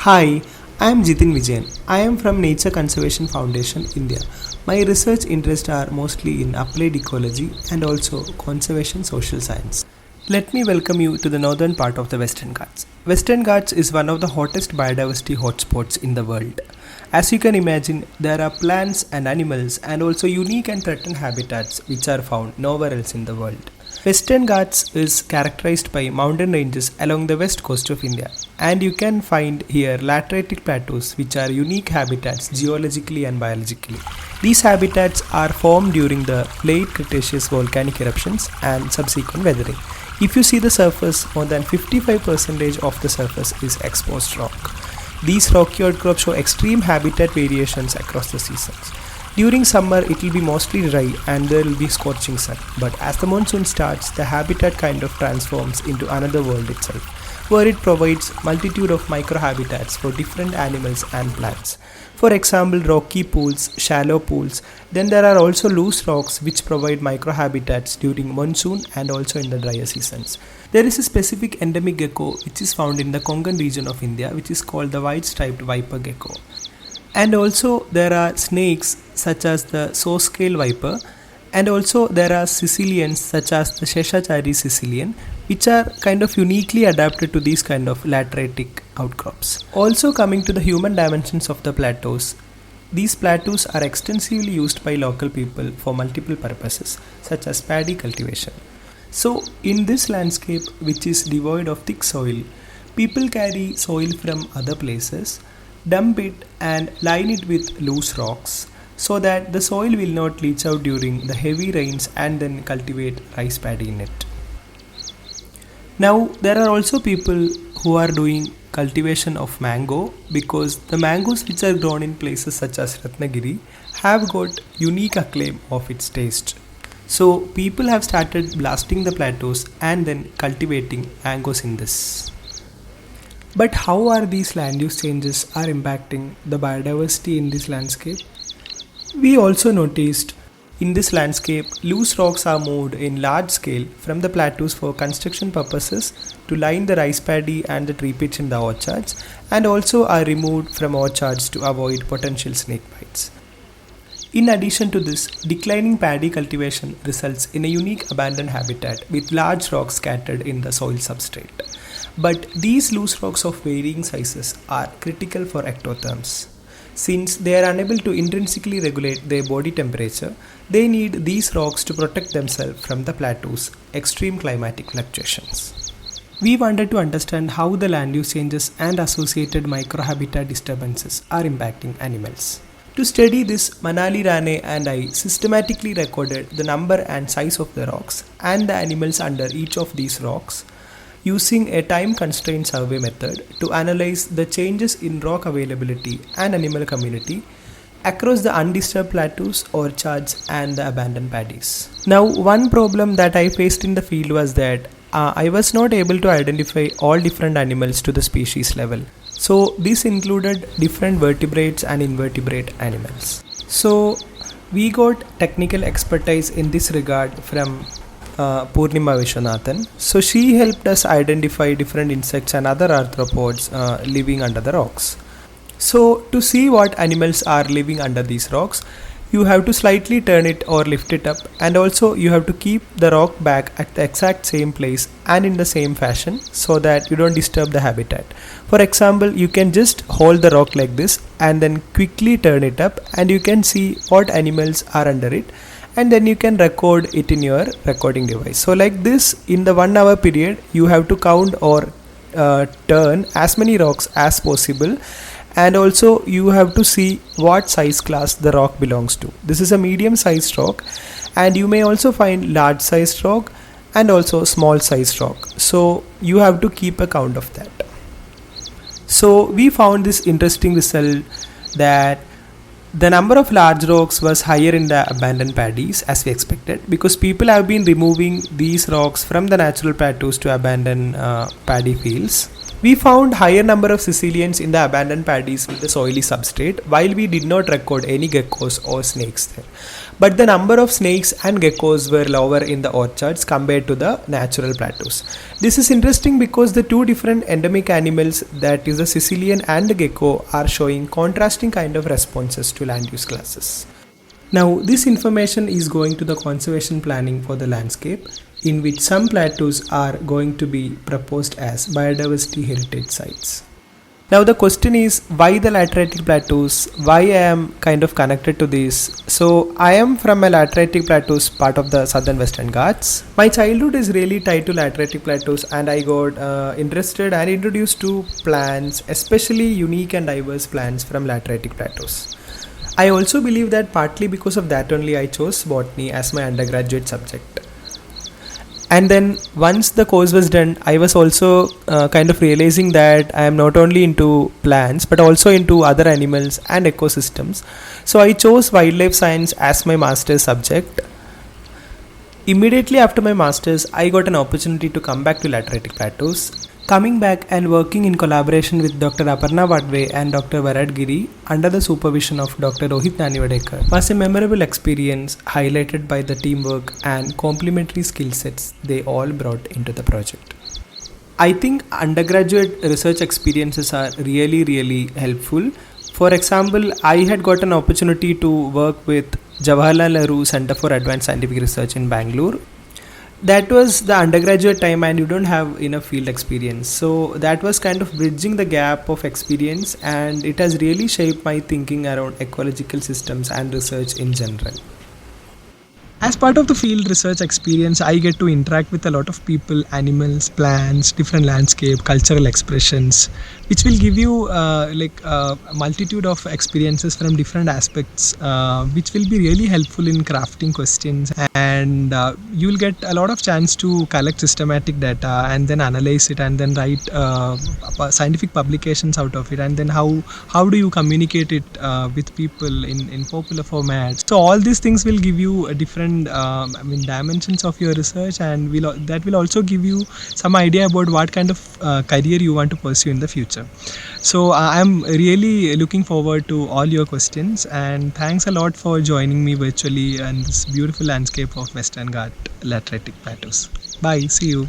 Hi, I am Jitin Vijayan. I am from Nature Conservation Foundation, India. My research interests are mostly in applied ecology and also conservation social science. Let me welcome you to the northern part of the Western Ghats. Western Ghats is one of the hottest biodiversity hotspots in the world. As you can imagine, there are plants and animals and also unique and threatened habitats which are found nowhere else in the world. Western Ghats is characterized by mountain ranges along the west coast of India, and you can find here lateritic plateaus which are unique habitats geologically and biologically. These habitats are formed during the late Cretaceous volcanic eruptions and subsequent weathering. If you see the surface, more than 55% of the surface is exposed rock. These rocky outcrops show extreme habitat variations across the seasons. During summer, it will be mostly dry and there will be scorching sun. But as the monsoon starts, the habitat kind of transforms into another world itself, where it provides multitude of microhabitats for different animals and plants. For example, rocky pools, shallow pools. Then there are also loose rocks which provide microhabitats during monsoon and also in the drier seasons. There is a specific endemic gecko which is found in the Konkan region of India, which is called the white-striped viper gecko. And also there are snakes such as the saw-scale viper, and also there are Sicilians such as the Sheshachari Sicilian, which are kind of uniquely adapted to these kind of lateritic outcrops. Also coming to the human dimensions of the plateaus, these plateaus are extensively used by local people for multiple purposes such as paddy cultivation. So in this landscape which is devoid of thick soil, people carry soil from other places, dump it and line it with loose rocks so that the soil will not leach out during the heavy rains and then cultivate rice paddy in it. Now there are also people who are doing cultivation of mango because the mangoes which are grown in places such as Ratnagiri have got unique acclaim of its taste. So people have started blasting the plateaus and then cultivating mangoes in this. But how are these land use changes are impacting the biodiversity in this landscape? We also noticed in this landscape, loose rocks are moved in large scale from the plateaus for construction purposes to line the rice paddy and the tree pitch in the orchards, and also are removed from orchards to avoid potential snake bites. In addition to this, declining paddy cultivation results in a unique abandoned habitat with large rocks scattered in the soil substrate. But these loose rocks of varying sizes are critical for ectotherms. Since they are unable to intrinsically regulate their body temperature, they need these rocks to protect themselves from the plateau's extreme climatic fluctuations. We wanted to understand how the land use changes and associated microhabitat disturbances are impacting animals. To study this, Manali Rane and I systematically recorded the number and size of the rocks and the animals under each of these rocks using a time-constrained survey method to analyze the changes in rock availability and animal community across the undisturbed plateaus, orchards and the abandoned paddies. Now, one problem that I faced in the field was that I was not able to identify all different animals to the species level. So this included different vertebrates and invertebrate animals. So we got technical expertise in this regard from Purnima Vishwanathan. So she helped us identify different insects and other arthropods living under the rocks. So to see what animals are living under these rocks, you have to slightly turn it or lift it up, and also you have to keep the rock back at the exact same place and in the same fashion so that you don't disturb the habitat. For example, you can just hold the rock like this and then quickly turn it up, and you can see what animals are under it, and then you can record it in your recording device. So like this, in the 1 hour period, you have to count or turn as many rocks as possible, and also you have to see what size class the rock belongs to. This is a medium sized rock, and you may also find large sized rock and also small sized rock. So you have to keep a count of that. So we found this interesting result that the number of large rocks was higher in the abandoned paddies as we expected, because people have been removing these rocks from the natural plateaus to abandon paddy fields. We found higher number of Sicilians in the abandoned paddies with the soily substrate, while we did not record any geckos or snakes there. But the number of snakes and geckos were lower in the orchards compared to the natural plateaus. This is interesting because the two different endemic animals, that is the Sicilian and the gecko, are showing contrasting kind of responses to land use classes. Now, this information is going to the conservation planning for the landscape, in which some plateaus are going to be proposed as biodiversity heritage sites. Now the question is, why the lateritic plateaus? Why I am kind of connected to this? So I am from a lateritic plateaus part of the Southern Western Ghats. My childhood is really tied to lateritic plateaus, and I got interested and introduced to plants, especially unique and diverse plants from lateritic plateaus. I also believe that partly because of that only I chose botany as my undergraduate subject. And then once the course was done, I was also kind of realizing that I am not only into plants but also into other animals and ecosystems. So I chose wildlife science as my master's subject. Immediately after my master's, I got an opportunity to come back to lateritic plateaus. Coming back and working in collaboration with Dr. Aparna Vadve and Dr. Varad Giri under the supervision of Dr. Rohit Nanivadekar was a memorable experience highlighted by the teamwork and complementary skill sets they all brought into the project. I think undergraduate research experiences are really helpful. For example, I had got an opportunity to work with Jawaharlal Nehru Center for Advanced Scientific Research in Bangalore. That was the undergraduate time and you don't have enough field experience, so that was kind of bridging the gap of experience, and it has really shaped my thinking around ecological systems and research in general. As part of the field research experience, I get to interact with a lot of people, animals, plants, different landscape, cultural expressions, which will give you a multitude of experiences from different aspects, which will be really helpful in crafting questions, and you will get a lot of chance to collect systematic data and then analyze it and then write scientific publications out of it, and then how do you communicate it with people in popular formats. So all these things will give you a different dimensions of your research, and that will also give you some idea about what kind of career you want to pursue in the future. So I'm really looking forward to all your questions, and thanks a lot for joining me virtually in this beautiful landscape of Western Ghat lateritic plateaus. Bye, see you.